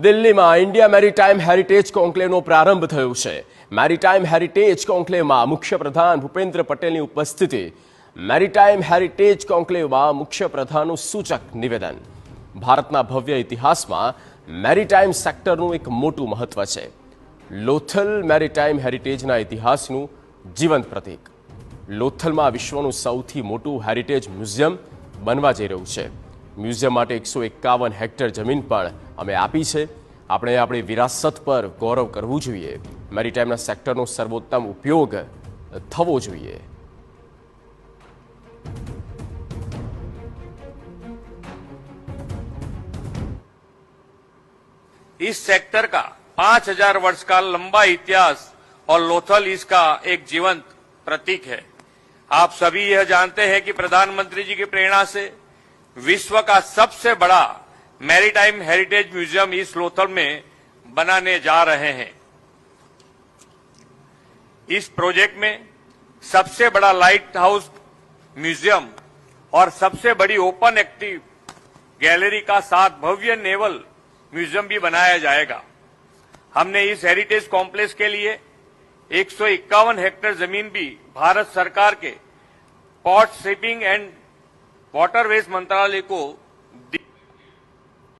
દિલ્હીમાં India maritime heritage કોન્ક્લેવનો પ્રારંભ થયો છે. મેરીટાઈમ હેરિટેજ કોન્ક્લેવમાં મુખ્યપ્રધાન ભૂપેન્દ્ર પટેલની ઉપસ્થિતિ. મેરીટાઈમ હેરિટેજ કોન્ક્લેવમાં મુખ્યપ્રધાનનું સૂચક નિવેદન. ભારતના ભવ્ય ઇતિહાસમાં મેરીટાઈમ સેક્ટરનું એક મોટું મહત્વ છે. લોથલ મેરીટાઈમ હેરિટેજના ઇતિહાસનું જીવંત પ્રતીક. લોથલમાં વિશ્વનું સૌથી મોટું હેરિટેજ મ્યુઝિયમ બનવા જઈ રહ્યું છે. મ્યુઝિયમ માટે 151 હેક્ટર જમીન પણ અમે આપી છે. આપણે આપણી વિરાસત પર ગૌરવ કરવું જોઈએ. મેરીટાઈમના સેક્ટરનો સર્વોત્તમ ઉપયોગ થવો જોઈએ. इस सेक्टर का 5000 वर्ष का लंबा इतिहास और लोथल इसका एक जीवंत प्रतीक है. आप सभी यह जानते हैं कि प्रधानमंत्री जी की प्रेरणा से विश्व का सबसे बड़ा मैरीटाइम हेरिटेज म्यूजियम इस लोथल में बनाने जा रहे हैं. इस प्रोजेक्ट में सबसे बड़ा लाइट हाउस म्यूजियम और सबसे बड़ी ओपन एक्टिव गैलरी का साथ भव्य नेवल म्यूजियम भी बनाया जाएगा. हमने इस हेरिटेज कॉम्प्लेक्स के लिए 151 हेक्टेयर जमीन भी भारत सरकार के पोर्ट शिपिंग एंड वाटरवेज मंत्रालय को